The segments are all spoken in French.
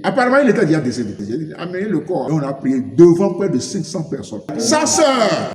Apparemment, il était déjà décédé. J'ai dit, amenez le corps. Et on a prié devant près de 500 personnes. Sa sœur,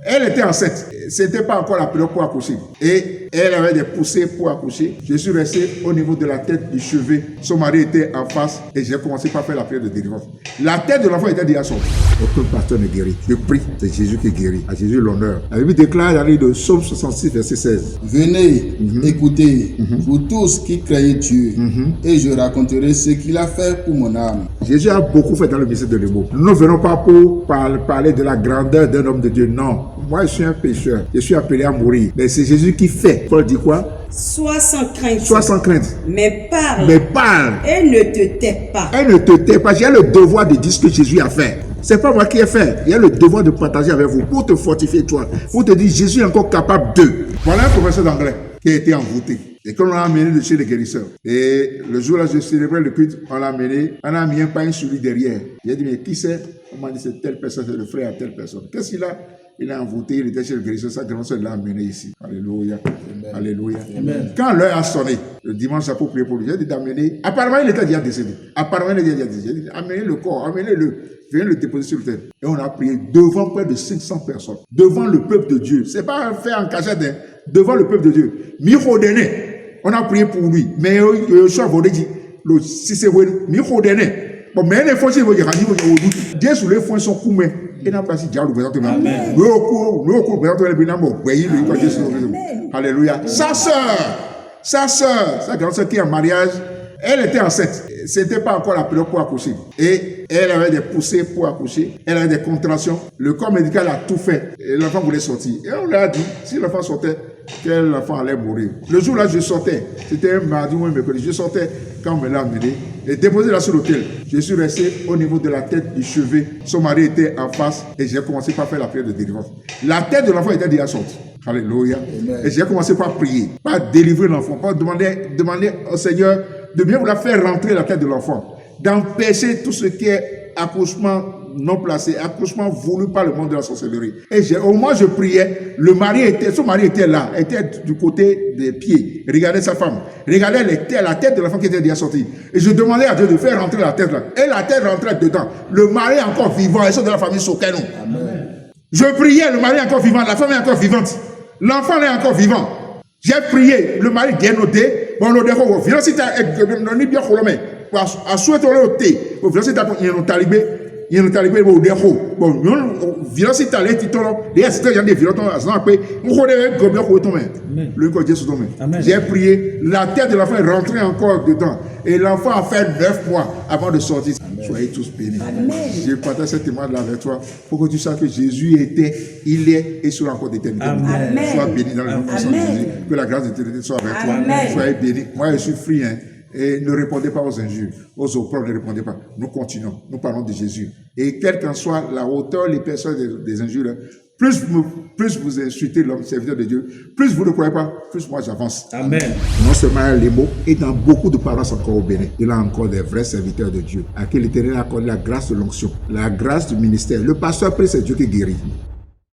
elle était enceinte. C'était pas encore la période pour accoucher. Et elle avait des poussées pour accoucher. Je suis resté au niveau de la tête du chevet. Son mari était en face et j'ai commencé par faire la prière de délivrance. La tête de l'enfant était déjà sortie. Aucun pasteur ne guérit. Je prie, c'est Jésus qui guérit. À Jésus l'honneur. La Bible déclare dans le livre de Psaume 66, verset 16. Venez, écoutez, vous tous qui craignez Dieu, et je raconterai ce qu'il a fait pour mon âme. Jésus a beaucoup fait dans le ministère de l'Émo. Nous ne venons pas pour parler de la grandeur d'un homme de Dieu. Non. Moi, je suis un pécheur. Je suis appelé à mourir. Mais c'est Jésus qui fait. Paul dit quoi? Sois sans crainte. Sois sans crainte. Mais parle. Mais parle. Et ne te tais pas. Elle ne te tait pas. J'ai le devoir de dire ce que Jésus a fait. C'est pas moi qui ai fait. Il y a le devoir de partager avec vous pour te fortifier toi. Pour te dire Jésus est encore capable de. Voilà un professeur d'anglais qui a été envoûté. Et quand on l'a amené de chez les guérisseurs, et le jour-là, je célébrais le culte, on l'a amené, on a mis un pain sur lui derrière. J'ai dit, mais qui c'est? On m'a dit, c'est telle personne, c'est le frère à telle personne. Qu'est-ce qu'il a? Il a envoûté, il était chez le guérisseur, sa grande soeur l'a amené ici. Alléluia. Amen. Alléluia. Amen. Quand l'heure a sonné, le dimanche, ça pour prier pour lui, j'ai dit d'amener. Apparemment, il était déjà décédé. Apparemment, il était déjà décédé. J'ai dit, amenez le corps, amenez-le. Viens le déposer sur le terre. Et on a prié devant près de 500 personnes. Devant le peuple de Dieu. C'est pas fait en cachette, hein. Devant le peuple de Dieu. Mirodene. On a prié pour lui. Mais je suis à dit, si c'est vrai, Mirodene. Bon, mais les fois, si vous dites, Dieu sous les fonds sont coumés. Et n'a pas si diable présentement. Nous, présentement, le binôme, vous voyez, alléluia. Sa grande sœur qui est en mariage, elle était enceinte. C'était pas encore la période pour accoucher. Et elle avait des poussées pour accoucher. Elle avait des contractions. Le corps médical a tout fait. Et l'enfant voulait sortir. Et on lui a dit, si l'enfant sortait, que l'enfant allait mourir. Le jour-là, je sortais. C'était un mardi ou un mercredi. Je sortais quand on me l'a amené et déposé là sur l'autel. Je suis resté au niveau de la tête du chevet. Son mari était en face et j'ai commencé par faire la prière de délivrance. La tête de l'enfant était déjà sortie. Alléluia. Et j'ai commencé par prier, par délivrer l'enfant, par demander au Seigneur de bien vouloir faire rentrer la tête de l'enfant, d'empêcher tout ce qui est accouchement non placé, accouchement voulu par le monde de la sorcellerie. Et au moment où je priais, son mari était là, était du côté des pieds. Regardez sa femme, regardez la tête de l'enfant qui était déjà sortie. Et je demandais à Dieu de faire rentrer la tête là. Et la tête rentrait dedans. Le mari est encore vivant, et ceux de la famille Sokeno. Je priais, le mari est encore vivant, la femme est encore vivante. L'enfant est encore vivant. J'ai prié, le mari bien noté. Bon, le défaut, violence est bien colomé. À souhaiter le thé, violence est un talibé. Il y a un talibé au défaut. Bon, violence est allé, titolo. Les assistants, il y a des violences, après, on connaît le corps Dieu sous ton main. J'ai prié, la tête de l'enfant est rentrée encore dedans. Et l'enfant a fait 9 mois avant de sortir. Amen. Soyez tous bénis. Amen. Je partage ce témoignage avec toi pour que tu saches que Jésus était, il est et sera encore d'éternité. Sois béni dans le nom de Jésus. Que la grâce de l'éternité soit avec toi. Soyez bénis. Moi, je suis free, hein. Et ne répondez pas aux injures, aux opprobes, ne répondez pas. Nous continuons, nous parlons de Jésus. Et quelle qu'en soit la hauteur, l'épaisseur des injures, plus vous insultez l'homme serviteur de Dieu, plus vous ne croyez pas, plus moi j'avance. Amen. Non seulement les mots, et dans beaucoup de paroisses encore au Bénin, il y a encore des vrais serviteurs de Dieu, à qui l'Éternel a accordé la grâce de l'onction, la grâce du ministère. Le pasteur prie, c'est Dieu qui guérit.